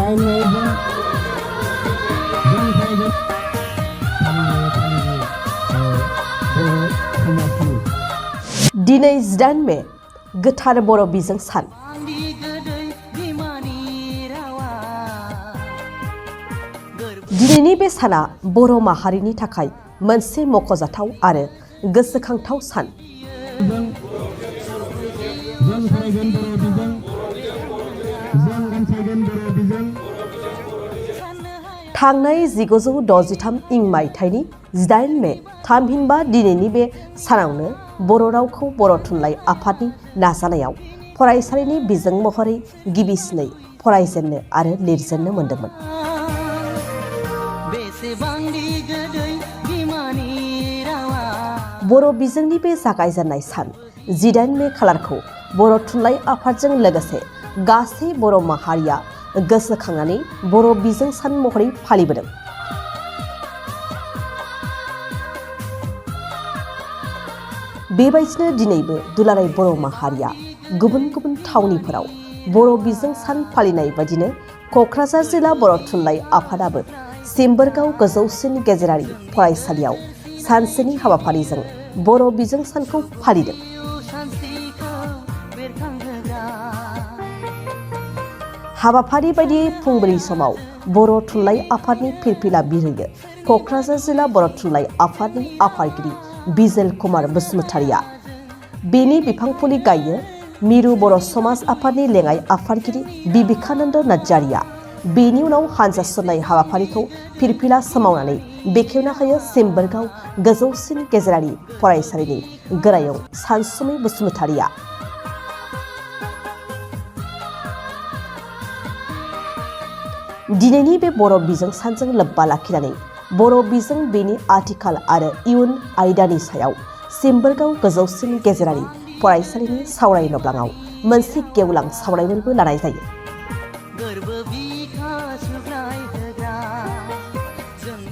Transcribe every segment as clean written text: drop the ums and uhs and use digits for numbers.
दिनै 8 मे गोथार बर' बिजों सान। दिनैनि बे साना बर' माहारिनि थाखाय मोनसे मख'जाथाव आरो गोसोखांथाव सान। थांनाय 1963 इं मायथाइनि 8 मे थामहिनबा दिनैनि बे सानावनो बर' रावखौ बर' थुनलाइ आफादनि नाजानायाव फरायसालिनि बिजों महरै गिबिसिनै फरायजेननो आरो लिरजेननो मोन्दोंमोन। बर' बिजोंनि बे जागायजेननाय सान 8 मे खालारखौ बर' थुनलाइ आफादजों लोगोसे गासै बर' माहारिया गोसोखांनानै बर' बिजों सान महरै फालिबोदों। बेबायदिनो दिनैबो दुलाराय बर' माहारिया गुबुन गुबुन थावनिफोराव बर' बिजों सान फालिनाय बायदिनो क'क्राझार जिल्ला बर' थुनलाइ आफादाबो सिम्बोरगाव गोजौसिन गेजेरारि फरायसालियाव सानसेनि हाबाफारिजों बर' बिजों सानखौ फालिदों। हाबाफारि बायदियै फुंबिलि समाव बर' थुनलाइ आफादनि फिरफिला बिरहोयो क'क्राझार जिल्ला बर' थुनलाइ आफादनि आफादगिरि बिजेल कुमार बसुमतारिया। बेनि बिफां फुलि गायो मिरु बर' समाज आफादनि लेङाइ आफादगिरि बिबिकानन्द नार्जारिया। बेनि उनाव हानजा सुरनाय हाबाफारिखौ फिरफिला सोमावनानै बेखेवना होयो सिम्बोरगाव गोजौसिन गेजेरारि फरायसालिनि गोरायुं सानसुमै बसुमतारिया। दिनैनि बे बर' बिजों सानजों लोब्बा लाखिनानै बर' बिजों बेनि आथिखाल आरो इयुन आयदानि सायाव सिम्बोरगाव गोजौसिन गेजेरारि फरायसालिनि सावराय नब्लाङाव मोनसे गेवलां सावरायमेलबो लानाय जायो।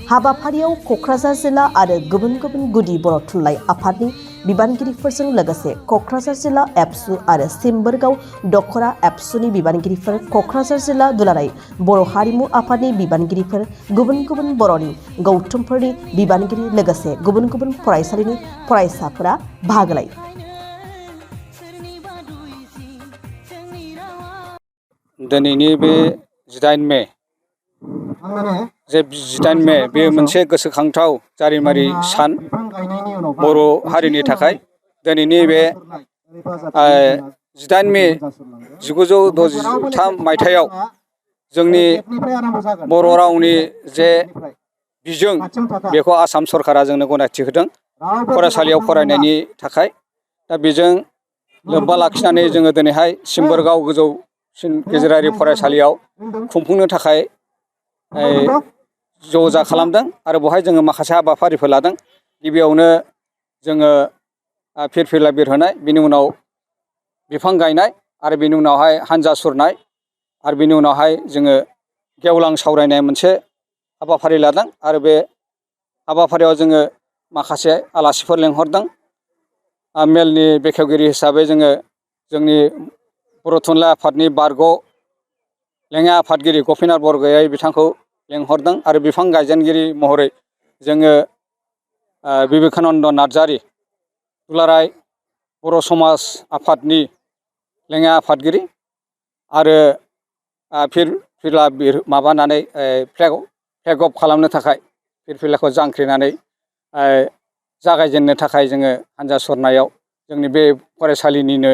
हाबाफारियाव क'क्राझार जिल्ला आरो गुबुन गुबुन गुदि बर' थुनलाइ आफादनि बिबानगिरिफोरजों लोगोसे क'क्राझार जिल्ला एबसु आरो सिम्बोरगाव दखरा एबसुनि बिबानगिरिफोर, क'क्राझार जिल्ला दुलाराय बर' हारिमु आफादनि बिबानगिरिफोर, गुबुन गुबुन बर'नि गौथुमफोरनि बिबानगिरि लोगोसे गुबुन गुबुन फरायसालिनि फरायसाफोरा बाहागो लायो। दिनैनि बे 8 मे जे 8 मे बे मोनसे गोसोखांथाव जारिमिनारि सान बर' हारिनि थाखाय। दिनैनि बे 8 मे 1963 मायथाइयाव जोंनि बर' रावनि जे बिजों बेखौ आसाम सरकारा जोंनो गनायथि होदों फरायसालियाव फरायनायनि थाखाय। दा बेजों लोब्बा लाखिनानै जोङो दिनैहाय सिम्बोरगाव गोजौसिन गेजेरारि फरायसालियाव खुंफुंनो थाखाय ज'जा खालामदों आरो बेवहाय जोङो माखासे हाबाफारिफोर लादों। गिबियावनो जोङो फिरफिला बिरहोनाय, बिनि उनाव बिफां गायनाय आरो बिनि उनावहाय हानजा सुरनाय आरो बिनि उनावहाय जोङो गेवलां सावरायनाय मोनसे हाबाफारि लादों आरो बे हाबाफारियाव जोङो माखासे आलासिफोर लेंहरदों। मेलनि बेखेवगिरि हिसाबै जोङो जोंनि बर' थुनलाइ आफादनि बारग' लेङाइ आफादगिरि गपिनाथ बरगयारि बिथांखौ लेंहरदों आरो बिफां गायजेनगिरि महरै जोङो बिबिकानन्द नार्जारि दुलाराय बर' समाज आफादनि लेङाइ आफादगिरि आरो फिरफिला माबानानै फ्लेग अफ खालामनो थाखाय फिरफिलाखौ जांख्रिनानै जागायजेननो थाखाय जोङो हानजा सुरनायाव जोंनि बे फरायसालिनिनो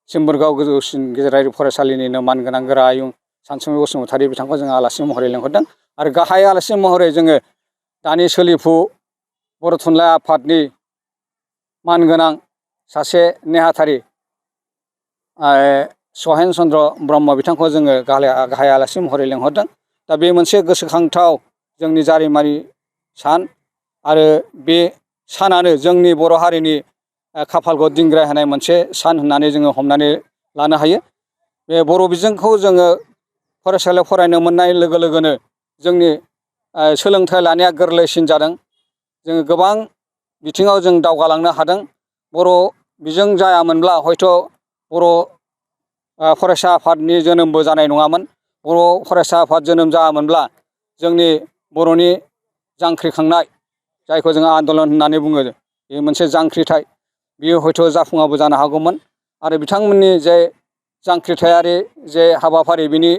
सिम्बोरगाव गोजौसिन गेजेरारि फरायसालिनिनो मानगोनां गोरायुं सानसुमै बसुमतारि बिथांखौ जोङो आलासि महरै लेंहरदों आरो गाहाय आलासि महरै जोङो दानि सोलिफु बर' थुनलाइ आफादनि मानगोनां सासे नेहाथारि सहेन चन्द्र ब्रह्म बिथांखौ जोङो गाहाय आलासि महरै लेंहरदों। दा बे मोनसे गोसोखांथाव जोंनि जारिमिनारि सान आरो बे सानानो जोंनि बर' हारिनि खाफालखौ दिंग्राय होनाय मोनसे सान होननानै जोङो हमनानै लानो हायो। बे बर' बिजोंखौ जोङो फरायसालियाव फरायनो मोननाय लोगो लोगोनो जोंनि सोलोंथाइ लानाया गोरलैसिन जादों। जोङो गोबां बिथिङाव जों दावगालांनो हादों। बर' बिजों जायामोनब्ला हयथ' बर' फरायसा आफादनि जोनोमबो जानाय नङामोन, बर' फरायसा आफाद जोनोम जायामोनब्ला जोंनि बर'नि जांख्रिखांनाय जायखौ जोङो आन्दलन होननानै बुङो बे मोनसे जांख्रिथाय बियो हयथ' जाफुङाबो जानो हागौमोन आरो बिथांमोननि जे जांख्रिथायारि जे हाबाफारि बिनि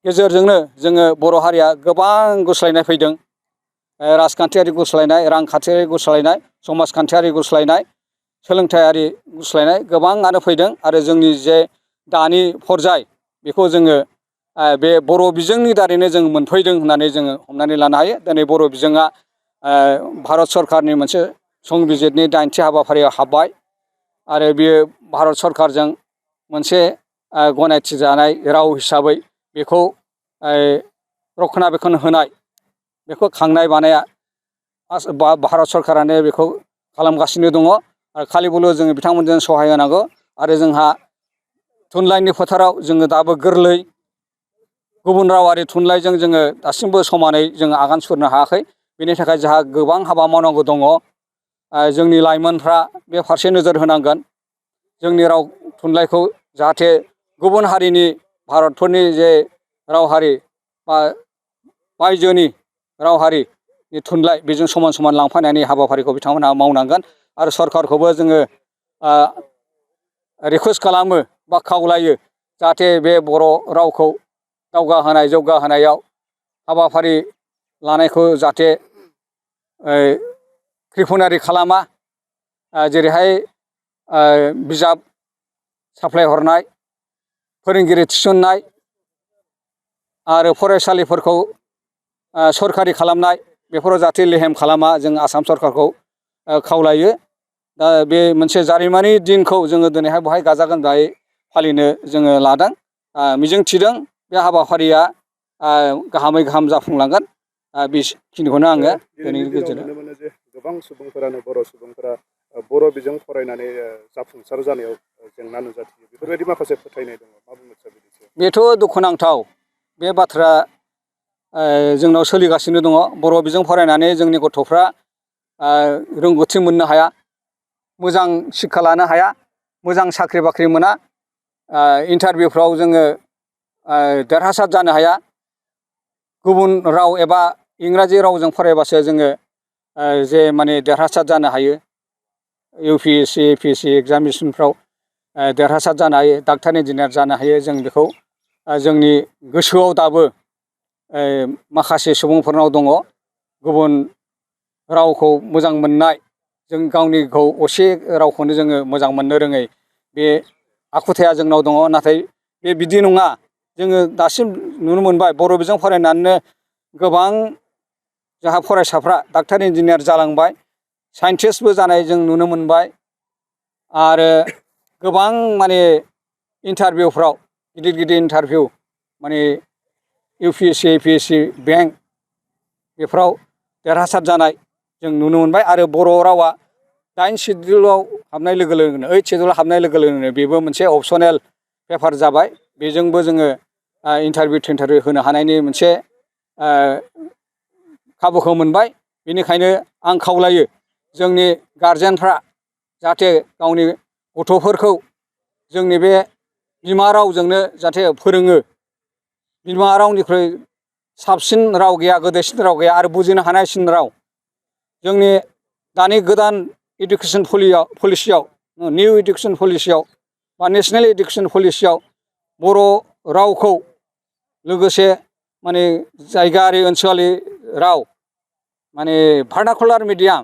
गेजेरजोंनो जोङो बर' हारिया गोबां गुस्लायनाय फैदों। राजखान्थियारि गुस्लायनाय, रांखान्थियारि गुस्लायनाय, समाजखान्थियारि गुस्लायनाय, सोलोंथायारि गुस्लायनाय गोबाङानो फैदों आरो जोंनि जे दानि फरजाय बेखौ जोङो बे बर' बिजोंनि दारैनो जों मोनफैदों होननानै जोङो हमनानै लानो हायो। दिनै बर' बिजोङा भारत सरकारनि मोनसे संबिजितनि 8थि हाबाफारियाव हाबबाय आरो बियो भारत सरकारजों मोनसे गनायथि जानाय राव हिसाबै बेखौ रक्षनाबेक्षन होनाय, बेखौ खांनाय बानाया भारत सरकारानो बेखौ खालामगासिनो दङ आरो खालिबोल' जोङो बिथांमोनजों सहाय होनांगौ आरो जोंहा थुनलाइनि फोथाराव जोङो दाबो गोरलै। गुबुन रावारि थुनलाइजों जोङो दासिमबो समानै जोङो आगान सुरनो हायाखै। बेनि थाखाय जोंहा गोबां हाबा मावनांगौ दङ। जोंनि लाइमोनफ्रा बे फारसे नोजोर होनांगोन। जोंनि राव थुनलाइखौ जाहाथे गुबुन हारिनि भारतफोरनि जे राव हारि बा बायजोनि राव हारिनि थुनलाइ बेजों समान समान लांफानायनि हाबाफारिखौ बिथांमोनहा मावनांगोन आरो सरकारखौबो जोङो रिकुवेस्ट खालामो बा खावलायो जाहाथे बे बर' रावखौ दावगाहोनाय जौगाहोनायाव हाबाफारि लानायखौ जाहाथे कृपनारि खालामा। जेरैहाय बिजाब साप्लाय हरनाय, फोरोंगिरि थिसननाय आरो फरायसालिफोरखौ सरखारि खालामनाय बेफोराव जाहाथे लेहेम खालामा जों आसाम सरकारखौ खावलायो। दा बे मोनसे जारिमिनारि दिनखौ जोङो दिनैहाय बेवहाय गाजा गोमजायै फालिनो जोङो लादों। मिजिं थिदों बे हाबाफारिया गाहामै गाहाम जाफुंलांगोन। बेखिनिखौनो आङो दिनैनि दिनाव नुनो मोनो जे गोबां सुबुंफोरानो बर' सुबुंफोरा बर' बिजों फरायनानै जाफुंसार जानायाव जेंना नुजाथियो। बेफोरबायदि माखासे फोथायनाय दङ। मा बुंनो सार बिनि सायाव? बेथ' दुखुनांथाव। बे बाथ्रा जोंनाव सोलिगासिनो दङ। बर' बिजों फरायनानै जोंनि गथ'फ्रा रोंगौथि मोननो हाया, मोजां शिक्षा लानो हाया, मोजां साख्रि बाख्रि मोना, इन्टारभिउफ्राव जोङो देरहासार जानो हाया। गुबुन राव एबा इंराजि रावजों फरायबासो जोङो जे माने देरहासार जानो हायो। UPSC, APSC एग्जामिनेसनफ्राव देरहासार जानो हायो, डाक्टार इन्जिनियार जानो हायो। जों बेखौ जोंनि गोसोआव दाबो माखासे सुबुंफोरनाव दङ। गुबुन रावखौ मोजां मोननाय, जों गावनिखौ असे रावखौनो जोङो मोजां मोननो रोङै बे आखुथाया जोंनाव दङ। नाथाय बे बिदि नङा। जोङो दासिम नुनो मोनबाय बर' बिजों फरायनानैनो गोबां जोंहा फरायसाफ्रा डाक्टार इन्जिनियार जालांबाय, साइन्टिस्टबो जानाय जों नुनो मोनबाय आरो गोबां माने इन्टारभिउफ्राव गिदिर गिदिर इन्टारभिउ माने UPSC, APSC, बेंक बेफोराव देरहासार जानाय जों नुनो मोनबाय। आरो बर' रावा 9 सिडिउलाव हाबनाय लोगो लोगोनो 8 सिडिउलाव हाबनाय लोगो लोगोनो बेबो मोनसे अपसनेल पेपार जाबाय। बेजोंबो जोङो इन्टारभिउ थिन्टारभिउ होनो हानायनि मोनसे खाबुखौ मोनबाय। बेनिखायनो आं खावलायो जोंनि गारजेनफ्रा जाहाथे गावनि गथ'फोरखौ जोंनि बे बिमा रावजोंनो जाहाथे फोरोङो। बिमा रावनिख्रुइ साबसिन राव गैया, गोदैसिन राव गैया आरो बुजिनो हानायसिन राव। जोंनि दानि गोदान इडुकेसन पलिसियाव निउ इडुकेसन पलिसियाव बा नेसनेल इडुकेसन पलिसियाव बर' रावखौ लोगोसे माने जायगायारि ओनसोलारि राव माने भार्नाकुलार मिडियाम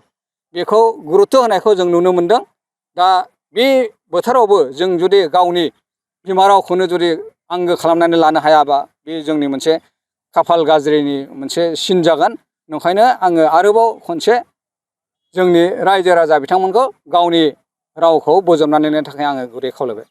बेखौ गुरुत्त' होनायखौ जों नुनो मोनदों। दा बे बोथोरावबो जों जुदि गावनि बिमा रावखौनो जुदि आंगो खालामनानै लानो हायाबा बे जोंनि मोनसे खाफाल गाज्रिनि मोनसे सिन जागोन। ओंखायनो आङो आरोबाव खनसे जोंनि रायजो राजा बिथांमोनखौ गावनि रावखौ बोजबनानै लानो थाखाय आङो गुरै खावलायबाय।